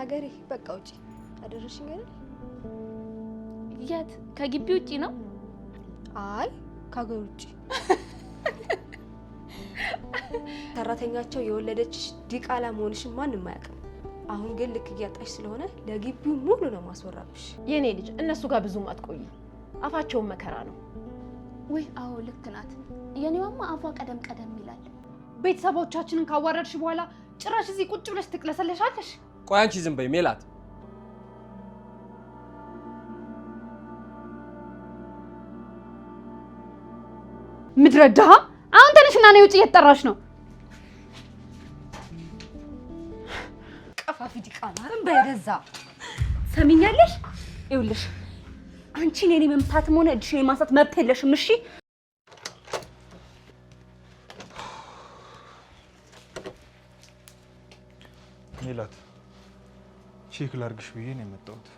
አገሬ በቃ ውጪ አደረሽኝ አይደል? የት? ከግቢ ውጪ ነው? አይ ከሀገር ውጪ። ሰራተኛቸው የወለደችሽ ዲቃላ መሆንሽን ማንም አያውቅም። አሁን ግን ልክ እያጣሽ ስለሆነ ለግቢው ሙሉ ነው ማስወራብሽ። የኔ ልጅ እነሱ ጋር ብዙም አትቆይ፣ አፋቸውን መከራ ነው። ወይ አዎ ልክ ናት። የኔዋማ አፏ ቀደም ቀደም ይላል። ቤተሰቦቻችንን ካዋረድሽ በኋላ ጭራሽ እዚህ ቁጭ ብለሽ ትቅለሰለሻለሽ። ቆይ አንቺ ዝም በይ ሜላት። ምድረ ድሃ! አሁን ተነሽና ነይ ውጪ፣ እየተጠራሽ ነው። ቀፋፊ ዲቃላ በደዛ ሰሚኛለሽ? ይኸውልሽ አንቺ እኔን መምታትም ሆነ እድሽን የማንሳት መብት የለሽም። እሺ ሜላት ቼክ ላርግሽ ብዬ ነው የመጣሁት።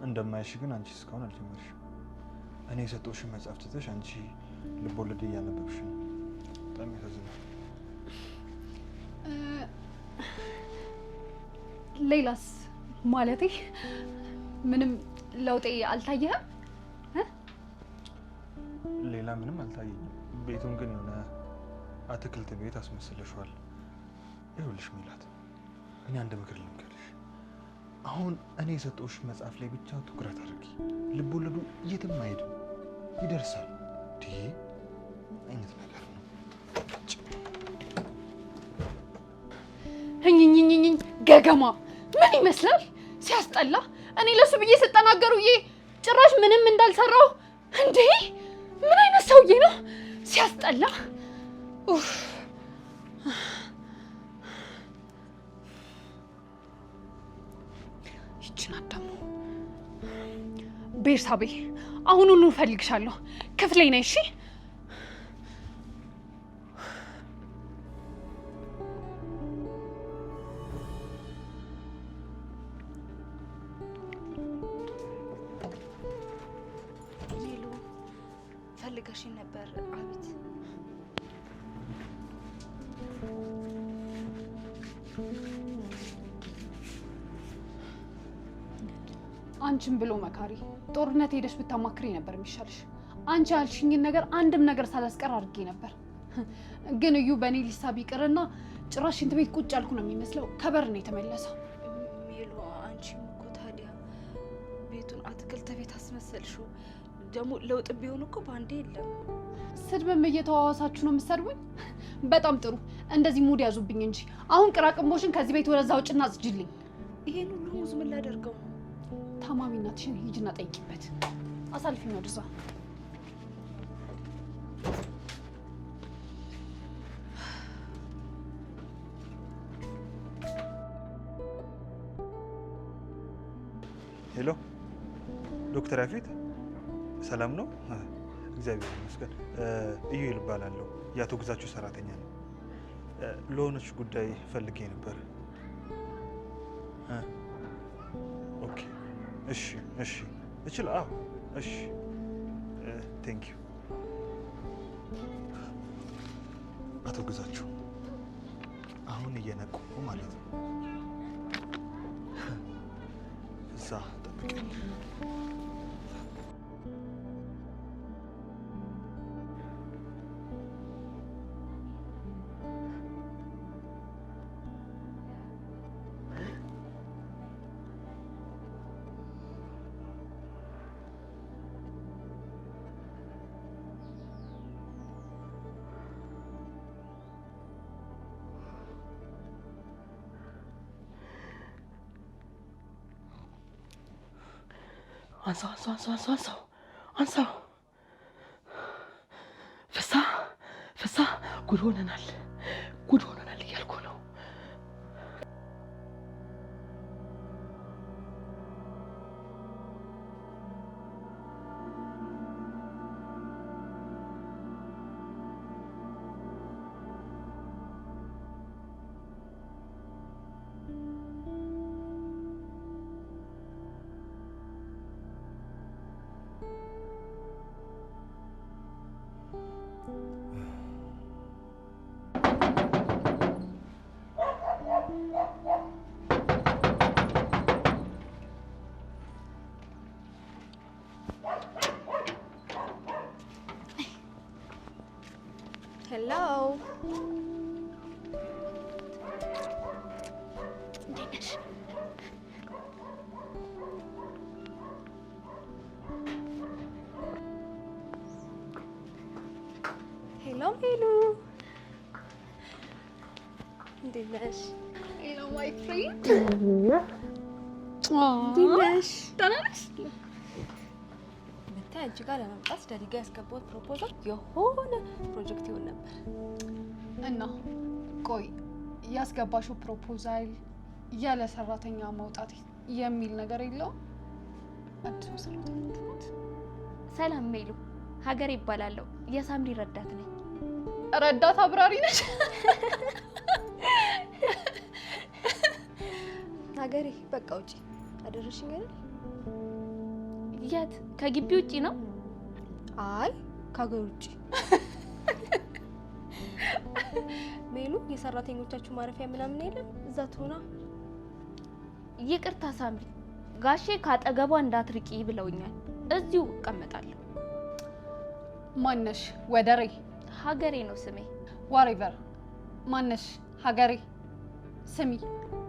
እንደማይሽ ግን አንቺ እስካሁን አልጀመርሽም። እኔ የሰጠሁሽን መጽሐፍ ትተሽ አንቺ ልቦለድ እያነበብሽ ነው። በጣም ያሳዝናል። ሌላስ? ማለቴ ምንም ለውጤ አልታየህም? ሌላ ምንም አልታየኝም። ቤቱን ግን የሆነ አትክልት ቤት አስመስለሽዋል። ይኸውልሽ ሜላት፣ እኔ አንድ ምክር ልምከርሽ። አሁን እኔ የሰጠሁሽ መጽሐፍ ላይ ብቻ ትኩረት አድርጊ። ልቦለዱ የትም አይሄድም፣ ይደርሳል። ይሄ አይነት ነገር ነው። እኝኝኝኝ ገገማ ምን ይመስላል? ሲያስጠላ። እኔ ለሱ ብዬ ስጠናገሩዬ ጭራሽ ምንም እንዳልሰራው እንዴ! ምን አይነት ሰውዬ ነው? ሲያስጠላ። ይችላል ደግሞ ቤርሳቤ፣ አሁኑኑ እፈልግሻለሁ። ክፍሌ ነይ እሺ? ፈልገሽኝ ነበር? አቤት። አንቺም ብሎ መካሪ ጦርነት ሄደሽ ብታማክሪ ነበር የሚሻልሽ። አንቺ ያልሽኝን ነገር አንድም ነገር ሳላስቀር አድርጌ ነበር። ግን እዩ በእኔ ሊሳብ ይቅርና ጭራሽ ሽንት ቤት ቁጭ ያልኩ ነው የሚመስለው። ከበር ነው የተመለሰው። ሜሉ፣ አንቺም እኮ ታዲያ ቤቱን አትክልት ቤት አስመሰልሽው። ደግሞ ለውጥ ቢሆን እኮ ባንዴ የለም። ስድብም እየተዋዋሳችሁ ነው የምትሰድቡኝ። በጣም ጥሩ፣ እንደዚህ ሙድ ያዙብኝ እንጂ አሁን ቅራቅንቦሽን ከዚህ ቤት ወደዛ ውጭና አጽጅልኝ። ይሄን ሁሉ ሙዝ ምን ላደርገው ነው? ታማሚ እናትሽን ሂጂና ጠይቂበት። አሳልፊኝ ወደዛ። ሄሎ ዶክተር ያፌት፣ ሰላም ነው? እግዚአብሔር ይመስገን። ኢዩኤል እባላለሁ፣ የአቶ ግዛቸው ሰራተኛ ነው። ለሆነች ጉዳይ ፈልጌ ነበር። ኦኬ፣ እሺ፣ እሺ፣ እችል። አዎ፣ እሺ፣ ቴንክ ዩ። አቶ ግዛቸው አሁን እየነቁ ማለት ነው። እዛ ጠብቀኝ። አንሳው። ፍሳ ጉድ ሆነናል እያልኩ ነው። ሄሎ ሄሎ ሜሉ እንዴት ነሽ? ሄሎ ማይ ፍሬንድ እንዴት ነሽ? ደህና ነሽ? ብታይ አንቺ ጋር ለመምጣት ዳዲ ጋር ያስገባሁት ፕሮፖዛል የሆነ ፕሮጀክት ይሆን ነበር እና ቆይ ያስገባሽው ፕሮፖዛል ያለ ሰራተኛ ማውጣት የሚል ነገር የለውም? አዲሱ ሰራተኛ ናት። ሰላም ሜሉ፣ ሀገር ይባላለሁ። የሳምሪ ረዳት ነኝ። ረዳት አብራሪ ነሽ? ሀገሬ በቃ ውጪ አደረሽኝ አይደል? የት? ከግቢ ውጪ ነው? አይ ከሀገር ውጪ። ሜሉ የሰራተኞቻችሁ ማረፊያ ምናምን የለም? እዛ ትሆና። ይቅርታ ሳምሪ፣ ጋሼ ካጠገቧ እንዳትርቂ ብለውኛል። እዚሁ እቀመጣለሁ። ማነሽ? ወደሬ? ሀገሬ ነው ስሜ። ዋሬቨር ማነሽ? ሀገሬ። ስሚ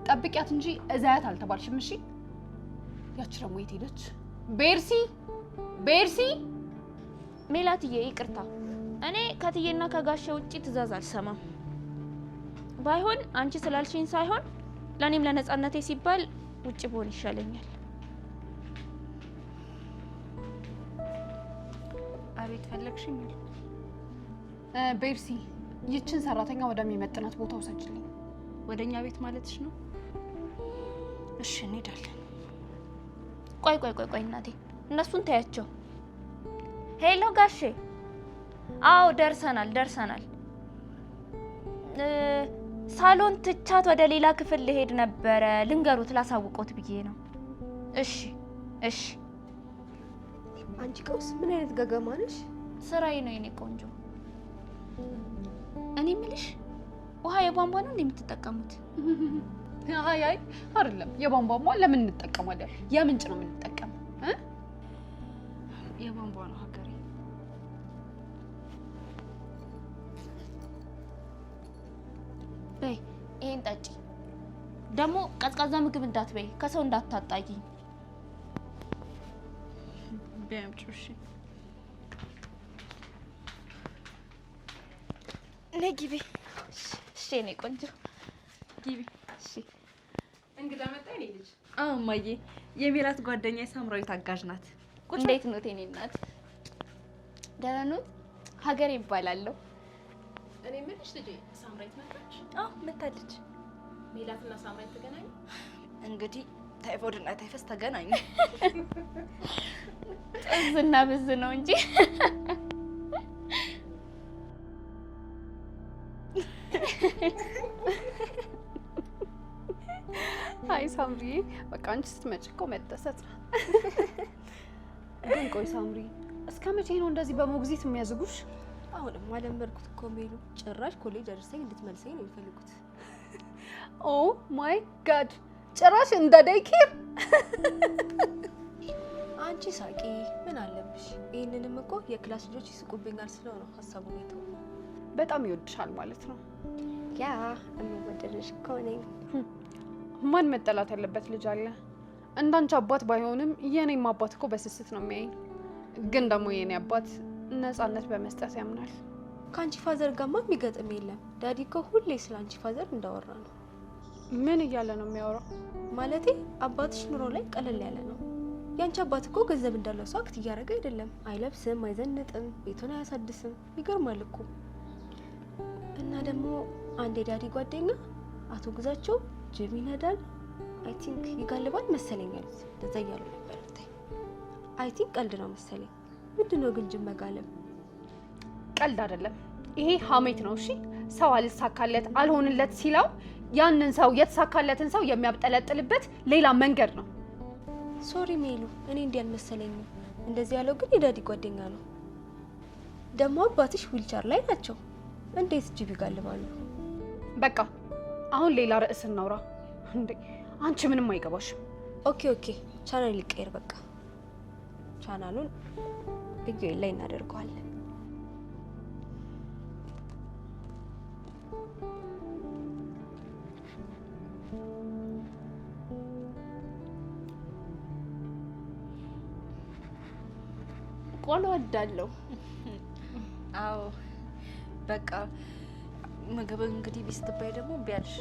ጠብቂያት እንጂ እዛያት አልተባልሽም። እሺ። ያቺ ደግሞ የት ሄደች? ቤርሲ ቤርሲ። ሜላትዬ ይቅርታ፣ እኔ ከትዬና ከጋሼ ውጪ ትእዛዝ አልሰማም። ባይሆን አንቺ ስላልሽኝ ሳይሆን ለኔም ለነጻነቴ ሲባል ውጪ ብሆን ይሻለኛል። አቤት ፈለግሽኝ? ቤርሲ ይችን ሰራተኛ ወደሚመጥናት ቦታ ውሰጅልኝ። ወደኛ ቤት ማለትሽ ነው? እሺ እንሄዳለን። ቆይ እናቴ፣ እነሱን ታያቸው። ሄሎ ጋሼ። አዎ ደርሰናል። ሳሎን ትቻት ወደ ሌላ ክፍል ልሄድ ነበረ። ልንገሩት ላሳውቆት ብዬ ነው። እሺ። አንቺ ቀውስ ምን አይነት ገገማ ነሽ? ስራዬ ነው የኔ ቆንጆ። እኔ የምልሽ ውሃ የቧንቧ ነው እንደምትጠቀሙት? አይ አይደለም፣ የቧንቧማ ለምን እንጠቀማለን? የምንጭ ነው የምንጠቀመው። የቧንቧ ነው ሀገሬ። በይ ይሄን ጠጪ። ደግሞ ቀዝቃዛ ምግብ እንዳትበይ፣ ከሰው እንዳታጣቂ። ቢያምጪው። እሺ ነይ ግቢ። እሺ የኔ ቆንጆ ግቢ። እሺ እንግዳ መጣ የኔ ልጅ? አዎ እማዬ፣ የሜላት ጓደኛ ሳምራዊት አጋዥ ናት። እንዴት ነው የኔ እናት? ደህና ነው? ሀገሬ ይባላለሁ። እኔ የምልሽ ልጄ ሳምራዊት መጣች? አዎ መጣለች። ሜላትና ሳምራዊት ተገናኙ? እንግዲህ ታይፎይድ እና ታይፈስ ተገናኙ። ጥዝና ብዝ ነው እንጂ አይ ሳምሪ፣ በቃ አንቺ ስትመጪ እኮ መደሰት ነው። ግን ቆይ ሳምሪ፣ እስከ መቼ ነው እንደዚህ በሞግዚት የሚያዝጉሽ? አሁንም አለመድኩት እኮ ሜሉ። ጭራሽ ኮሌጅ አድርሰኝ እንድትመልሰኝ ነው የሚፈልጉት። ኦ ማይ ጋድ፣ ጭራሽ እንደ ዴይኬር። አንቺ ሳቂ፣ ምን አለብሽ? ይህንንም እኮ የክላስ ልጆች ይስቁብኛል ስለው ነው ሀሳቡን የተው። በጣም ይወድሻል ማለት ነው። ያ የምወደድሽ እኮ ነኝ። ማን መጠላት ያለበት ልጅ አለ? እንዳንቺ አባት ባይሆንም የኔም አባት እኮ በስስት ነው የሚያየኝ። ግን ደግሞ የኔ አባት ነፃነት በመስጠት ያምናል። ከአንቺ ፋዘር ጋማ የሚገጥም የለም። ዳዲ እኮ ሁሌ ስለ አንቺ ፋዘር እንዳወራ ነው። ምን እያለ ነው የሚያወራው? ማለቴ አባትሽ ኑሮ ላይ ቀለል ያለ ነው። ያንቺ አባት እኮ ገንዘብ እንዳለው ሰው አክት እያደረገ አይደለም። አይለብስም፣ አይዘንጥም፣ ቤቱን አያሳድስም። ይገርማል እኮ። እና ደግሞ አንድ የዳዲ ጓደኛ አቶ ግዛቸው ጅብ ይነዳል፣ አይ ቲንክ ይጋልባል መሰለኝ አሉት። እንደዛ እያሉ ነበር። አይ ቲንክ ቀልድ ነው መሰለኝ። ምንድነው ግን ጅብ መጋለብ? ቀልድ አይደለም ይሄ ሀሜት ነው። እሺ ሰው አልሳካለት አልሆንለት ሲለው ያንን ሰው የተሳካለትን ሰው የሚያብጠለጥልበት ሌላ መንገድ ነው። ሶሪ ሜሉ፣ እኔ እንዲህ አልመሰለኝም። እንደዚህ ያለው ግን የዳዲ ጓደኛ ነው። ደግሞ አባትሽ ዊልቸር ላይ ናቸው። እንዴት ጅብ ይጋልባሉ? በቃ አሁን ሌላ ርዕስ እናውራ። እንዴ አንቺ ምንም አይገባሽም። ኦኬ ቻናል ሊቀየር በቃ ቻናሉን ኢዩኤል ላይ እናደርገዋለን። ቆሎ ወዳለሁ። አዎ በቃ ምግብ እንግዲህ ቢስትባይ ደግሞ ቢያልሽ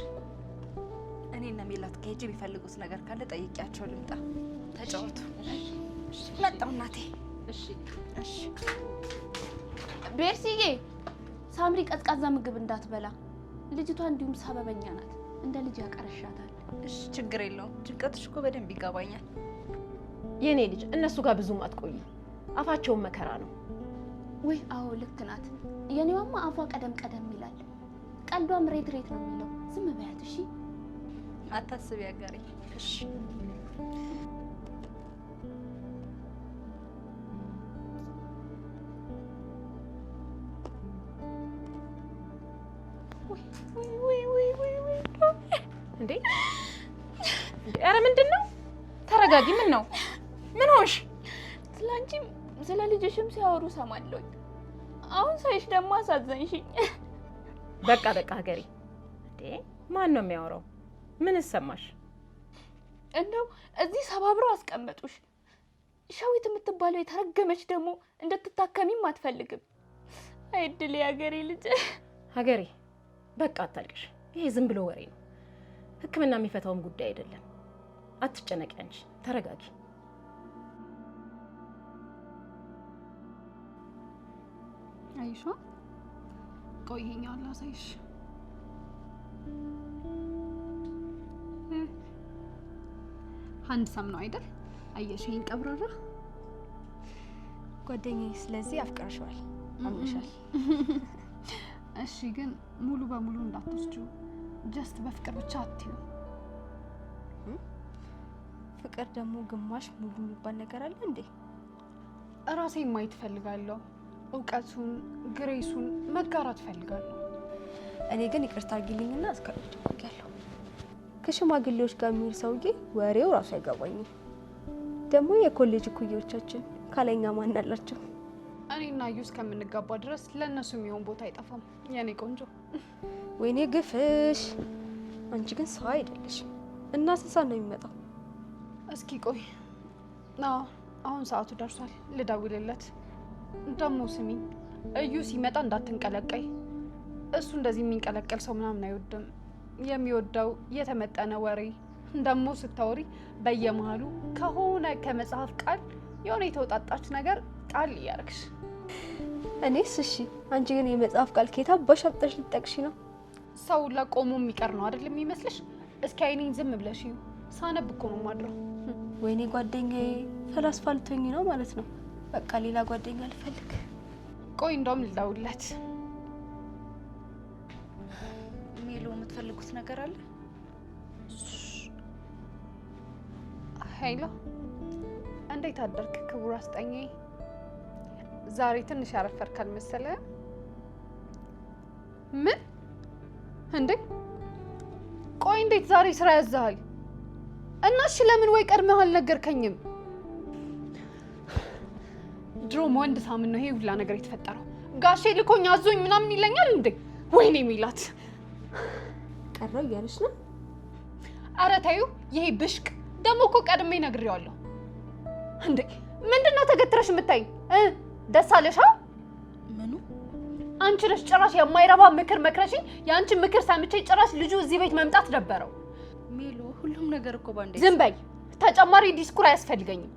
እኔና ሜላት ከሄጄ ቢፈልጉት ነገር ካለ ጠይቂያቸው ልምጣ። ተጫወቱ። መጣሁ እናቴ። እሺ ቤርሲዬ፣ ሳምሪ ቀዝቃዛ ምግብ እንዳትበላ። ልጅቷ እንዲሁም ሰበበኛ ናት፣ እንደ ልጅ ያቀረሻታል። እሺ ችግር የለውም። ጭንቀትሽ እኮ በደንብ ይገባኛል። የኔ ልጅ እነሱ ጋር ብዙም አትቆይ፣ አፋቸውን መከራ ነው። ወይ አዎ ልክ ናት። የኔዋማ አፏ ቀደም ይላል፣ ቀልዷም ሬት ነው የሚለው። ዝም በያት እሺ። አታስቢ አጋሪ። እሺ እንዴ ኧረ ምንድን ነው? ተረጋጊ። ምን ነው? ምን ሆንሽ? ስላንቺም ስለ ልጅሽም ሲያወሩ ሰማለሁ። አሁን ሳይሽ ደግሞ አሳዘንሽኝ። በቃ ሀገሬ። እንዴ ማን ነው የሚያወራው? ምን ሰማሽ? እንደው እዚህ ሰባብረው አስቀመጡሽ። ሸዊት የምትባለው የተረገመች ደግሞ እንድትታከሚም አትፈልግም። አይድል የሀገሬ ልጅ። ሀገሬ በቃ አታልቅሽ። ይሄ ዝም ብሎ ወሬ ነው። ሕክምና የሚፈታውም ጉዳይ አይደለም። አትጨነቂ አንቺ፣ ተረጋጊ። አይሻ ቆይ ይሄኛውን ላሳይሽ። አንድ ሰም ነው አይደል? አየሽ ይሄን ቀብራራ ጓደኛዬ። ስለዚህ አፍቅረሽዋል፣ አምነሻል። እሺ ግን ሙሉ በሙሉ እንዳትወስጂው፣ ጀስት በፍቅር ብቻ አትዩ። ፍቅር ደግሞ ግማሽ ሙሉ የሚባል ነገር አለ እንዴ? ራሴን ማየት ፈልጋለሁ። እውቀቱን ግሬሱን መጋራት ፈልጋለሁ። እኔ ግን ይቅርታ አድርጊልኝና አስከረች ያለው ከሽማግሌዎች ጋር የሚል ሰውዬ ወሬው ራሱ አይገባኝም። ደግሞ የኮሌጅ ኩዮቻችን ካለኛ ማን አላቸው? እኔና ዩ እስከምንጋባ ድረስ ለእነሱ የሚሆን ቦታ አይጠፋም የኔ ቆንጆ። ወይኔ ግፍሽ! አንቺ ግን ሰው አይደለሽም። እና ስንት ሰዓት ነው የሚመጣው? እስኪ ቆይ አሁን ሰዓቱ ደርሷል፣ ልደውልለት። ደግሞ ስሚኝ፣ እዩ ሲመጣ እንዳትንቀለቀይ። እሱ እንደዚህ የሚንቀለቀል ሰው ምናምን አይወድም። የሚወደው የተመጠነ ወሬ። ደግሞ ስታወሪ በየመሃሉ ከሆነ ከመጽሐፍ ቃል የሆነ የተወጣጣች ነገር ቃል እያረግሽ። እኔስ እሺ፣ አንቺ ግን የመጽሐፍ ቃል ከየት አባሽ አምጥተሽ ልትጠቅሺ ነው? ሰው ለቆሞ የሚቀር ነው አይደል የሚመስልሽ? እስኪ አይኔን ዝም ብለሽ እዩ። ሳነብ እኮ ነው ማድረው። ወይኔ ጓደኛዬ፣ ፈላስፋ ልትሆኚ ነው ማለት ነው። በቃ ሌላ ጓደኛ ልፈልግ። ቆይ እንደውም ልደውልለት። ሜሎ የምትፈልጉት ነገር አለ? ሄሎ፣ እንዴት አደርክ ክቡር አስጠኛዬ? ዛሬ ትንሽ ያረፈርካል መሰለህ? ምን እንዴ? ቆይ እንዴት ዛሬ ስራ ያዘሃል? እና እሺ ለምን ወይ ቀድመህ አልነገርከኝም? ድሮም ወንድ ሳምን ነው ይሄ ሁላ ነገር የተፈጠረው። ጋሼ ልኮኝ አዞኝ ምናምን ይለኛል እንዴ? ወይኔ ሜላት ቀረው እያለሽ ነው? ኧረ ተይው፣ ይሄ ብሽቅ ደግሞ እኮ ቀድሜ ነግሬዋለሁ። እንዴ ምንድነው ተገትረሽ የምታይ? ደስ አለሽ? ምኑ? አንቺ ነሽ ጭራሽ የማይረባ ምክር መክረሽኝ። የአንቺ ምክር ሰምቼ ጭራሽ ልጁ እዚህ ቤት መምጣት ደበረው። ሜሎ ሁሉም ነገር እኮ ባንዴ። ዝም በይ፣ ተጨማሪ ዲስኩር አያስፈልገኝም።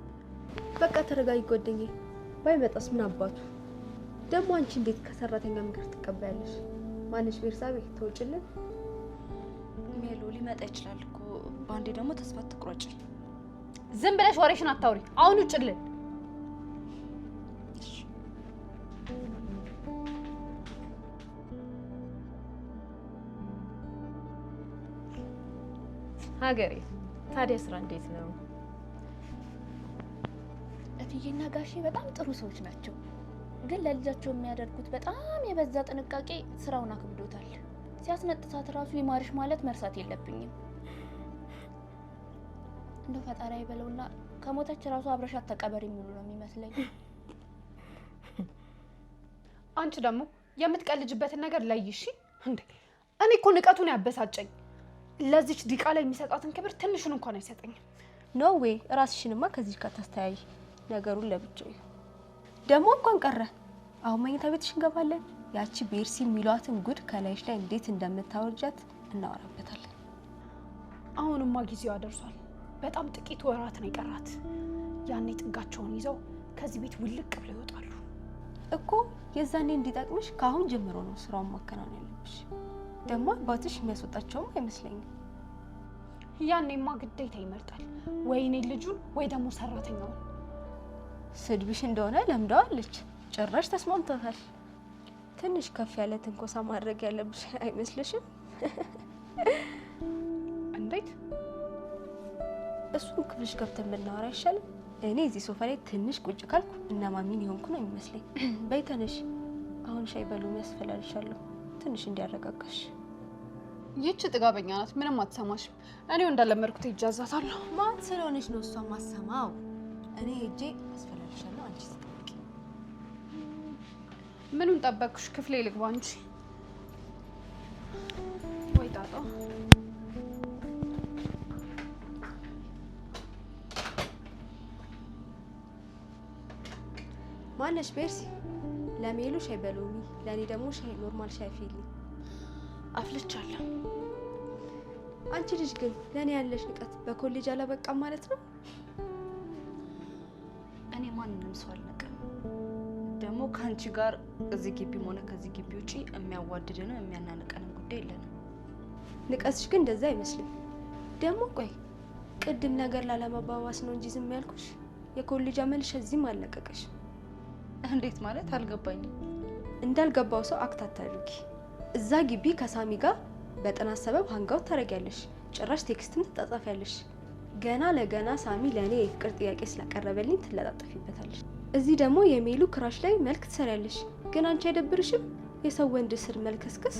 በቃ ተረጋጊ ጓደኛዬ። ባይመጣስ ምን አባቱ? ደግሞ አንቺ እንዴት ከሰራተኛ ምክር ትቀበያለሽ? ማንሽ ቤርሳቤ ተውጭልን። ሜሎ ሊመጣ ይችላል እኮ ባንዴ። ደግሞ ተስፋ ትቁረጭ። ዝም ብለሽ ወሬሽን አታውሪ። አሁን ውጭልን። ሀገሬ ታዲያ ስራ እንዴት ነው? እትዬና ጋሼ በጣም ጥሩ ሰዎች ናቸው፣ ግን ለልጃቸው የሚያደርጉት በጣም የበዛ ጥንቃቄ ስራውን አክብዶታል። ሲያስነጥሳት ራሱ ይማርሽ ማለት መርሳት የለብኝም። እንደው ፈጣሪ አይበለውና ከሞተች ራሱ አብረሻት ተቀበሪ የሚሉ ነው የሚመስለኝ። አንቺ ደግሞ የምትቀልጅበትን ነገር ለይሽ እንዴ! እኔ እኮ ንቀቱን ያበሳጨኝ። ለዚች ዲቃላ የሚሰጣትን ክብር ትንሹን እንኳን አይሰጠኝም። ኖ ዌይ ራስሽንማ ከዚህ ጋር ታስተያይ። ነገሩን ለብቻው ደግሞ እንኳን ቀረ። አሁን መኝታ ቤትሽ እንገባለን። ያቺ ቤርሲ የሚሏትን ጉድ ከላይሽ ላይ እንዴት እንደምታወርጃት እናወራበታለን። አሁንማ ጊዜዋ ደርሷል። በጣም ጥቂት ወራት ነው የቀራት። ያኔ ጥጋቸውን ይዘው ከዚህ ቤት ውልቅ ብለው ይወጣሉ እኮ። የዛኔ እንዲጠቅምሽ ከአሁን ጀምሮ ነው ስራውን ማከናወን ያለብሽ። ደግሞ አባትሽ የሚያስወጣቸውም አይመስለኝም። ያኔማ ግዴታ ይመርጣል፣ ወይ እኔ ልጁን ወይ ደግሞ ሰራተኛውን። ስድብሽ እንደሆነ ለምደዋለች። ጭራሽ ተስማምቷታል። ትንሽ ከፍ ያለ ትንኮሳ ማድረግ ያለብሽ አይመስልሽም? እንዴት? እሱን ክፍልሽ ገብተን ብናወራ አይሻልም? እኔ እዚህ ሶፋ ላይ ትንሽ ቁጭ ካልኩ እና ማሚን የሆንኩ ነው የሚመስለኝ። በይ ተነሽ፣ አሁን ሻይ በሉ ያስፈላልሻለሁ፣ ትንሽ እንዲያረጋጋሽ። ይህች ጥጋበኛ ናት፣ ምንም አትሰማሽም። እኔው እንዳለመድኩት ይጃዛታለሁ። ማን ስለሆነች ነው እሷ ማሰማው? እኔ ሄጄ ያስፈላልሻለሁ፣ አንቺ ትጠብቂ። ምኑን ጠበቅሽ? ክፍሌ ልግባ እንጂ። ወይ ጣጣ። ማነሽ? ቤርሲ። ለሜሉ ሻይ በሎሚ፣ ለኔ ደግሞ ሻይ ኖርማል ሻይ ፊልኝ። አፍልቻለሁ። አንቺ ልጅ ግን ለኔ ያለሽ ንቀት በኮሌጅ አላበቃም ማለት ነው? እኔ ማንንም ሰው አልነቀም። ደግሞ ከአንቺ ጋር እዚህ ግቢም ሆነ ከዚህ ግቢ ውጪ የሚያዋድደንም የሚያናንቀንም ጉዳይ የለንም። ንቀትሽ ግን እንደዛ አይመስልም። ደግሞ ቆይ ቅድም ነገር ላለማባባስ ነው እንጂ ዝም ያልኩሽ። የኮሌጅ አመልሽ እዚህም አልለቀቀሽ። እንዴት ማለት? አልገባኝም። እንዳልገባው ሰው አክት አታድርጊ። እዛ ግቢ ከሳሚ ጋር በጥናት ሰበብ ሃንጋውት ታደርጊያለሽ። ጭራሽ ቴክስትም ትጻጻፊያለሽ። ገና ለገና ሳሚ ለኔ የፍቅር ጥያቄ ስላቀረበልኝ ትለጣጠፊበታለሽ። እዚህ ደግሞ የሜሉ ክራሽ ላይ መልክ ትሰሪያለሽ። ግን አንቺ አይደብርሽም? የሰው ወንድ ስር መልከስከስ።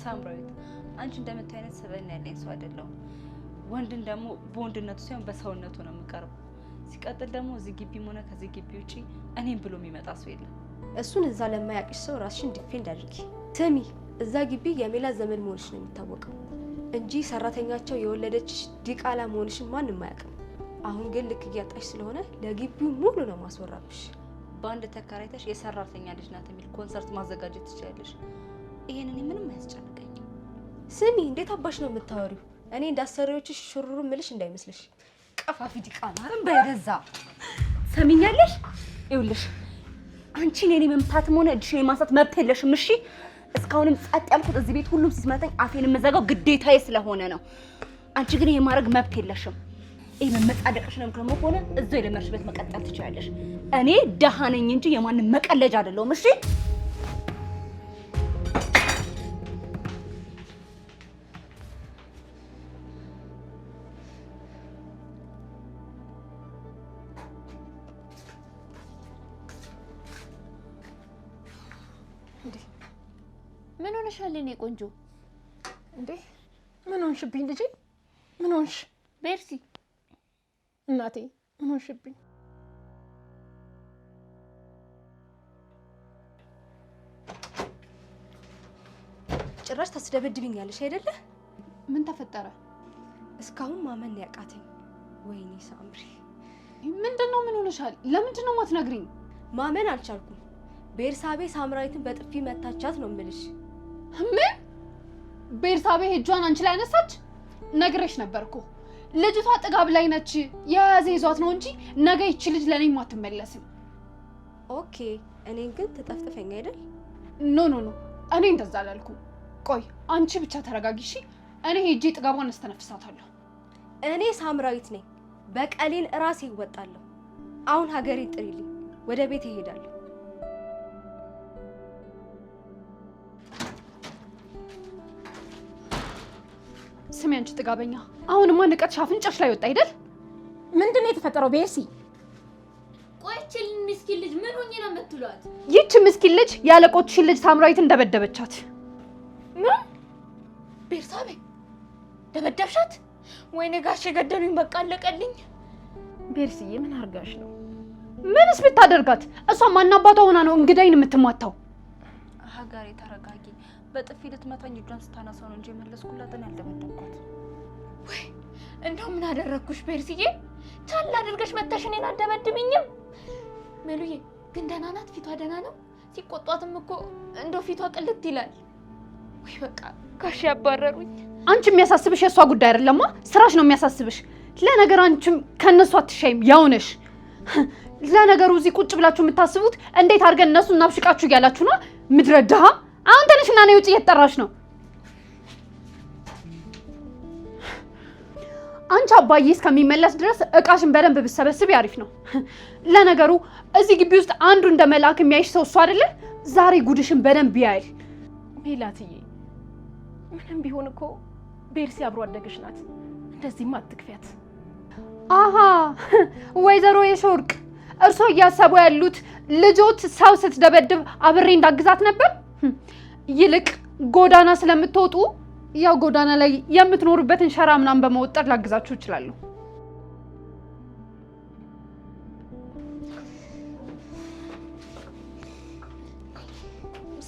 ሳምራዊት፣ አንቺ እንደምታይ አይነት ሰበና ያለኝ ሰው አይደለሁም። ወንድን ደግሞ በወንድነቱ ሳይሆን በሰውነቱ ነው የምቀርበው። ሲቀጥል ደግሞ እዚህ ግቢም ሆነ ከዚህ ግቢ ውጪ እኔም ብሎ የሚመጣ ሰው የለም። እሱን እዛ ለማያውቅሽ ሰው ራስሽን ዲፌንድ አድርጊ። ስሚ፣ እዛ ግቢ የሜላት ዘመድ መሆንሽ ነው የሚታወቀው እንጂ ሰራተኛቸው የወለደች ዲቃላ መሆንሽን ማንም አያውቅም። አሁን ግን ልክ እያጣሽ ስለሆነ ለግቢው ሙሉ ነው ማስወራብሽ። በአንድ ተከራይተሽ የሰራተኛ ልጅ ናት የሚል ኮንሰርት ማዘጋጀት ትችላለሽ። ይሄንን ምንም አያስጨንቀኝ። ስሚ፣ እንዴት አባሽ ነው የምታወሪው? እኔ እንዳሰሪዎችሽ ሽሩሩ ምልሽ እንዳይመስልሽ። ቀፋፊ ዲቃላ በረዛ ሰሚኛለሽ? ይኸውልሽ አንቺ እኔን መምታትም ሆነ እጅሽን የማንሳት መብት የለሽም። እሺ? እስካሁንም ጸጥ ያልኩት እዚህ ቤት ሁሉም ሲስመታኝ አፌን የምዘጋው ግዴታዬ ስለሆነ ነው። አንቺ ግን ይሄ ማድረግ መብት የለሽም። ይሄ መመጻደቅሽ ነው ደግሞ ሆነ እዛው የለመድሽበት መቀጠል ትችላለሽ። እኔ ደሃ ነኝ እንጂ የማንም መቀለጃ አይደለሁም። እሺ? ምን ሆነሻል የኔ ቆንጆ? እንዴ ምን ሆንሽብኝ ልጄ? ምን ሆንሽ? ቤርሲ እናቴ ምን ሆንሽብኝ? ጭራሽ ታስደበድብኛለሽ አይደለ? ምን ተፈጠረ? እስካሁን ማመን ያቃተኝ። ወይኔ ሳምሪ፣ ምንድነው? ምን ሆነሻል? ለምንድነው ማትነግሪኝ? ማመን አልቻልኩም። ቤርሳቤ ሳምራዊትን በጥፊ መታቻት ነው የምልሽ። ምን? ቤርሳቤ እጇን አንቺ ላይ አነሳች? ነግሬሽ ነበርኩ። ልጅቷ ጥጋብ ላይ ነች። የያዘ ይዟት ነው እንጂ ነገ ይቺ ልጅ ለኔም አትመለስም። ኦኬ፣ እኔን ግን ትጠፍጥፈኝ አይደል? ኖ ኖ ኖ፣ እኔ እንደዛ አላልኩም። ቆይ አንቺ ብቻ ተረጋጊ እሺ? እኔ ሄጄ ጥጋቧን አስተነፍሳታለሁ። እኔ ሳምራዊት ነኝ። በቀሌን እራሴ ይወጣለሁ። አሁን ሀገሬ ጥሪልኝ፣ ወደ ቤት እሄዳለሁ። ስሚ አንቺ ጥጋበኛ፣ አሁንማ ንቀትሽ አፍንጫሽ ላይ ወጣ አይደል? ምንድነው የተፈጠረው ቤርሲ? ቆይችል ምስኪን ልጅ ምን ሆኜ ነው የምትሏት? ይህች ምስኪን ልጅ ያለቆችሽን ልጅ ሳምራዊት እንደበደበቻት። ምን? ቤርሳቤ ደበደብሻት? ወይኔ ጋሼ ገደሉኝ፣ በቃ አለቀልኝ። ቤርስዬ ምን አርጋሽ ነው? ምንስ ብታደርጋት? እሷ ማናባቷ ሆና ነው እንግዳይን የምትማታው? ሀገሬ ተረጋጊ። በጥፊ ልትመታኝ እጇን ስታነሳው ነው እንጂ መለስኩላትን ያልደበደብኳት። ወይ እንደው ምን አደረግኩሽ ቤርስዬ? ቻል አድርገሽ መተሽ እኔን አደበድብኝም። ሜሉዬ ግን ደህና ናት? ፊቷ ደህና ነው? ሲቆጧትም እኮ እንደው ፊቷ ቅልት ይላል። ወይ በቃ ጋሼ ያባረሩኝ። አንቺ የሚያሳስብሽ የእሷ ጉዳይ አይደለማ፣ ስራሽ ነው የሚያሳስብሽ። ለነገር አንቺም ከነሱ አትሻይም፣ ያው ነሽ። ለነገሩ እዚህ ቁጭ ብላችሁ የምታስቡት እንዴት አድርገን እነሱ እናብሽቃችሁ እያላችሁ ነው። ምድረ ድሃ። አሁን ተነሽና ነይ ውጪ፣ እየተጠራሽ ነው። አንቺ አባዬ እስከሚመለስ ድረስ እቃሽን በደንብ ብትሰበስቢ አሪፍ ነው። ለነገሩ እዚህ ግቢ ውስጥ አንዱ እንደ መልአክ የሚያይሽ ሰው እሱ አይደለ? ዛሬ ጉድሽን በደንብ ያያል። ሜላትዬ ምንም ቢሆን እኮ ቤርሲ አብሮ አደገሽ ናት። እንደዚህማ አትክፊያት። አሃ ወይዘሮ የሾርቅ እርሶ እያሰቡ ያሉት ልጆት ሰው ስትደበድብ አብሬ እንዳግዛት ነበር። ይልቅ ጎዳና ስለምትወጡ ያው ጎዳና ላይ የምትኖሩበትን ሸራ ምናምን በመወጠር ላግዛችሁ እችላለሁ።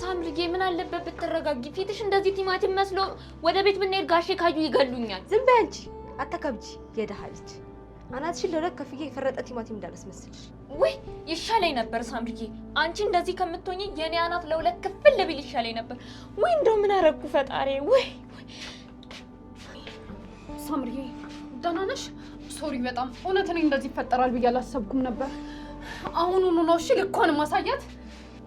ሳምርጌ ምን አለበት ብትረጋጊ? ፊትሽ እንደዚህ ቲማቲም መስሎ ወደ ቤት ብንሄድ ጋሼ ካዩ ይገሉኛል። ዝም በይ አንቺ፣ አታካብጂ። የደሃ ልጅ አናትሽን ለሁለት ከፍዬ የፈረጠ ቲማቲም እንዳላስመስልሽ። ወይ ይሻለኝ ነበር ሳምርጌ፣ አንቺ እንደዚህ ከምትሆኚ የኔ አናት ለሁለት ክፍል ቢል ይሻለኝ ነበር። ወይ እንደው ምን አረኩ ፈጣሪ። ወይ ሳምርዬ ደህና ነሽ? ሶሪ በጣም እውነት እኔ እንደዚህ ይፈጠራል ብዬ አላሰብኩም ነበር። አሁኑኑ ነው እሺ ልኳን ማሳያት።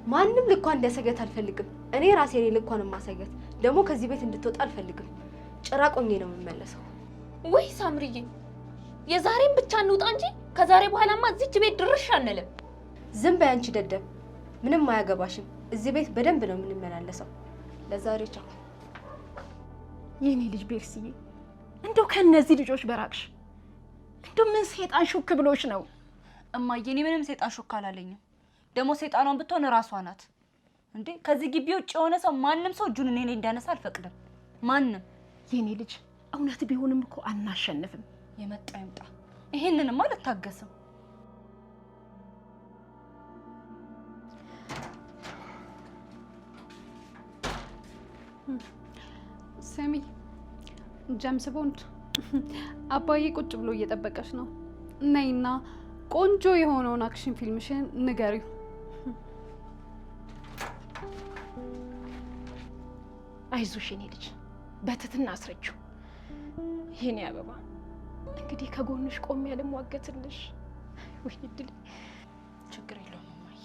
ማንም ልኳን እንዲያሳያት አልፈልግም። እኔ ራሴ ነኝ ልኳን ማሳያት። ደግሞ ከዚህ ቤት እንድትወጣ አልፈልግም። ጭራቆኜ ነው የምመለሰው። ወይ ሳምርዬ የዛሬን ብቻ እንውጣ እንጂ ከዛሬ በኋላማ እዚች ቤት ድርሽ አንልም። ዝም በይ አንቺ ደደብ፣ ምንም አያገባሽም። እዚህ ቤት በደንብ ነው የምንመላለሰው። ለዛሬ ቻው። የኔ ልጅ ቤርስዬ እንደው ከነዚህ ልጆች በራቅሽ። እንደው ምን ሰይጣን ሹክ ብሎሽ ነው? እማዬ እኔ ምንም ሰይጣን ሹክ አላለኝም። ደግሞ ሰይጣኗን ብትሆን እራሷ ናት እንዴ። ከዚህ ግቢ ውጭ የሆነ ሰው ማንም ሰው እጁን እኔ ላይ እንዲያነሳ አልፈቅድም። ማንም። የኔ ልጅ እውነት ቢሆንም እኮ አናሸንፍም። የመጣ ይምጣ። ይሄንንማ አልታገስም። ስሚ ጀምስ ቦንድ፣ አባዬ ቁጭ ብሎ እየጠበቀሽ ነው። ነይና ቆንጆ የሆነውን አክሽን ፊልምሽን ንገሪው። አይዞሽ የኔ ልጅ፣ በትትና አስረችው። የኔ አበባ እንግዲህ ከጎንሽ ቆሜ ያለሟገትልሽ። ወይ ድል። ችግር የለውም እማዬ።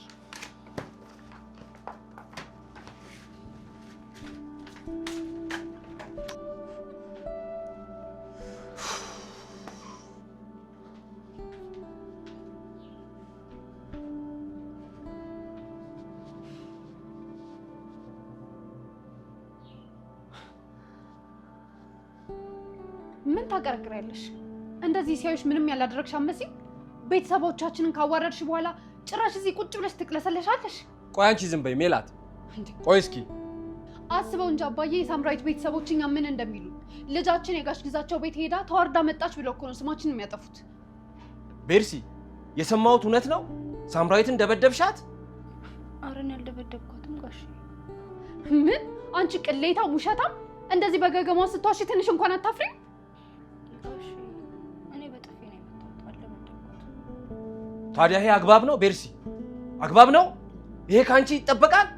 ምን ታቀረቅሪያለሽ? እንደዚህ ሲያዩሽ ምንም ያላደረግሽ አትመስይም። ቤተሰቦቻችንን ካዋረድሽ በኋላ ጭራሽ እዚህ ቁጭ ብለሽ ትቅለሰለሻለሽ። ቆይ አንቺ ዝም በይ ሜላት። ቆይ እስኪ አስበው እንጂ አባዬ የሳምራዊት ቤተሰቦች እኛ ምን እንደሚሉ። ልጃችን የጋሽ ግዛቸው ቤት ሄዳ ተዋርዳ መጣች ብለው እኮ ነው ስማችንን የሚያጠፉት። ቤርሲ የሰማሁት እውነት ነው? ሳምራዊትን ደበደብሻት? አረን ያልደበደብኳትም ጋሼ። ምን? አንቺ ቅሌታ ውሸታም! እንደዚህ በገገማ ስትዋሺ ትንሽ እንኳን አታፍሪም? እኔ በጥፊ ነው የመታሁት፣ አልደበደብኳትም። ታዲያ ይሄ አግባብ ነው ቤርሲ? አግባብ ነው? ይሄ ካንቺ ይጠበቃል?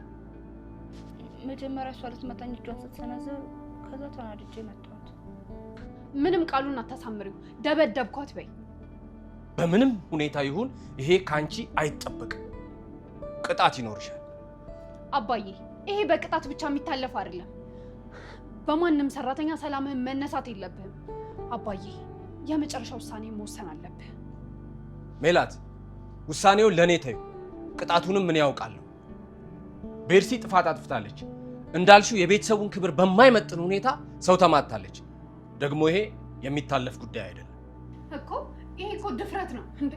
መጀመሪያ እሷ ልትመታኝ እጇን ስትሰነዝር ከዛ ተናድጄ መታሁት። ምንም ቃሉን አታሳምሪው። ደበደብኳት በይ። በምንም ሁኔታ ይሁን ይሄ ካንቺ አይጠበቅም። ቅጣት ይኖርሻል። አባዬ ይሄ በቅጣት ብቻ የሚታለፍ አይደለም። በማንም ሰራተኛ ሰላምህን መነሳት የለብህም። አባዬ የመጨረሻ ውሳኔ መወሰን አለብህ። ሜላት ውሳኔውን ለኔ ተዩ። ቅጣቱንም ምን ያውቃለሁ። ቤርሲ ጥፋት አጥፍታለች። እንዳልሽው የቤተሰቡን ክብር በማይመጥን ሁኔታ ሰው ተማታለች። ደግሞ ይሄ የሚታለፍ ጉዳይ አይደለም እኮ። ይሄ እኮ ድፍረት ነው እንዴ!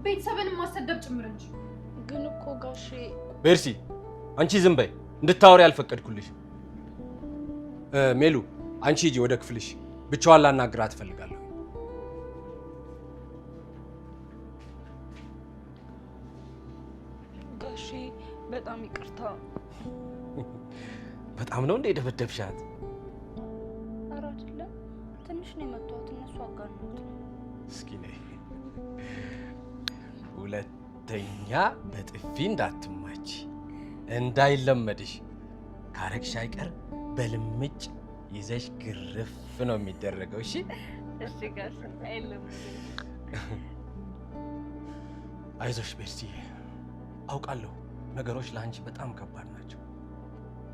ቤተሰብንም ማሰደብ ጭምር እንጂ። ግን እኮ ጋሼ። ቤርሲ አንቺ ዝም በይ፣ እንድታወሪ አልፈቀድኩልሽ። ሜሉ አንቺ ሂጂ ወደ ክፍልሽ። ብቻዋን ላናግራት እፈልጋለሁ። ጋሼ በጣም ይቅርታ። በጣም ነው እንደ ደበደብሻት? ኧረ አይደለም፣ ትንሽ ነው የመታሁት። እነሱ አጋነኑት። እስኪ ነይ፣ ሁለተኛ በጥፊ እንዳትማች እንዳይለመድሽ። ካረግሽ አይቀር በልምጭ ይዘሽ ግርፍ ነው የሚደረገው። እሺ እሺ ጋሼ፣ አይለምድም። አይዞሽ ቤርሲ፣ አውቃለሁ ነገሮች ለአንቺ በጣም ከባድ ናቸው፣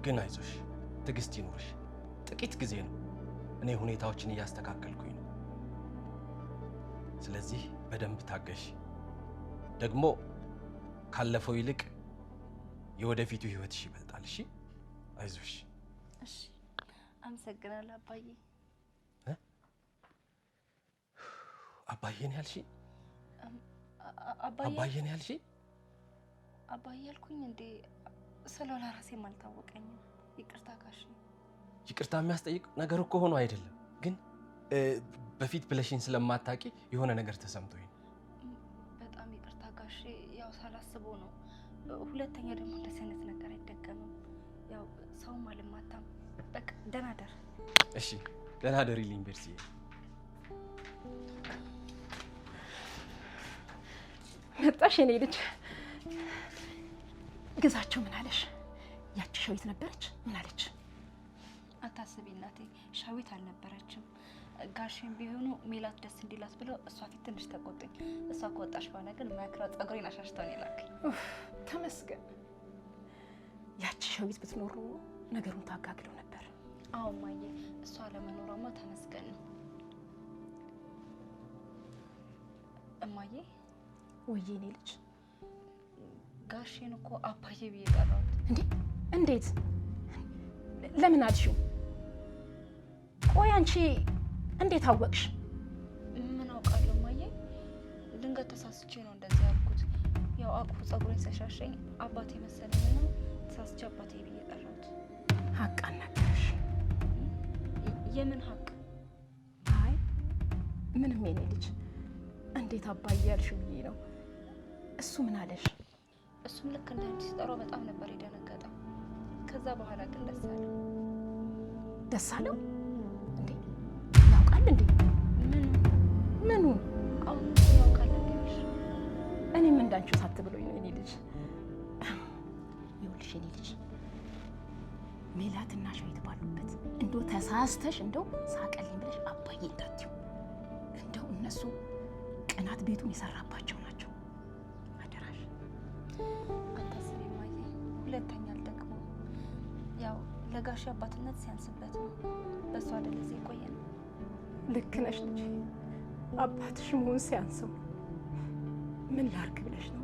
ግን አይዞሽ፣ ትዕግስት ይኖርሽ። ጥቂት ጊዜ ነው። እኔ ሁኔታዎችን እያስተካከልኩኝ ነው። ስለዚህ በደንብ ታገሽ። ደግሞ ካለፈው ይልቅ የወደፊቱ ህይወትሽ ይበልጣል። እሺ አይዞሽ። እሺ አመሰግናለሁ አባዬ። አባዬን ያልሽ? አባዬ አባዬን ያልሽ? አባዬ ያልኩኝ እንዴ? ስለ ለራሴም አልታወቀኝም። ይቅርታ ጋሼ። ይቅርታ የሚያስጠይቅ ነገር እኮ ሆኖ አይደለም፣ ግን በፊት ብለሽኝ ስለማታውቂ የሆነ ነገር ተሰምቶኝ። በጣም ይቅርታ ጋሼ፣ ያው ሳላስበው ነው። ሁለተኛ ደግሞ እንደዚህ አይነት ነገር አይደገምም። ያው ሰውም አልማታም። በቃ ደህና ደር። እሺ ደህና ደሪልኝ ቤርሲዬ። መጣሽ የኔ ልጅ። ግዛቸው ምን አለሽ? ያቺ ሸዊት ነበረች፣ ምን አለች? አታስቢ እናቴ፣ ሸዊት አልነበረችም። ጋሼም ቢሆኑ ሜላት ደስ እንዲላት ብለው እሷ ፊት ትንሽ ተቆጡኝ። እሷ ከወጣሽ በኋላ ግን መክራ ፀጉሬን አሻሽተውን የላከኝ። ተመስገን። ያቺ ሸዊት ብትኖሩ ነገሩን ታጋግለው ነበር። አዎ ማየ፣ እሷ ለመኖሯማ ተመስገን ነው። እማዬ። ወይዬ እኔ ልጅ። ጋሼን እኮ አባዬ ብዬ ጠራሁት። እንዴ? እንዴት? ለምን አልሽው? ቆይ አንቺ እንዴት አወቅሽ? ምን አውቃለሁ እማዬ፣ ድንገት ተሳስቼ ነው እንደዚህ ያልኩት። ያው አቅፎ ፀጉሬን ሲያሻሸኝ አባቴ መሰለኝና ተሳስቼ አባቴ ብዬ ጠራሁት። ሀቅ አናገረሽ? የምን ሀቅ? አይ ምንም የኔ ልጅ። እንዴት አባዬ ያልሽው ብዬ ነው። እሱ ምን አለሽ? እሱም ልክ እንደ አንቺ ሲጠራው በጣም ነበር የደነገጠው። ከዛ በኋላ ግን ደስ አለው። ደስ አለው እንዴ? ያውቃል እንዴ? ምኑ? አሁን ያውቃል እንዴ? እኔም እንዳንቺው ሳትብሎኝ ነው የኔ ልጅ። ይኸውልሽ የኔ ልጅ፣ ሜላትና ሸዊት ባሉበት እንደው ተሳስተሽ እንደው ሳቀልኝ ብለሽ አባዬ እንዳትዪው። እንደው እነሱ ቅናት ቤቱን የሰራባቸው ናቸው። አደራሽ። አታስቢ እማዬ፣ ሁለተኛ አልደግመውም። ያው ለጋሼ አባትነት ሲያንስበት ነው። በእሱ አይደል እዚህ የቆየ ነው። ልክ ነሽ ልጅ። አባትሽ መሆን ሲያንሰው ምን ላርግ ብለሽ ነው?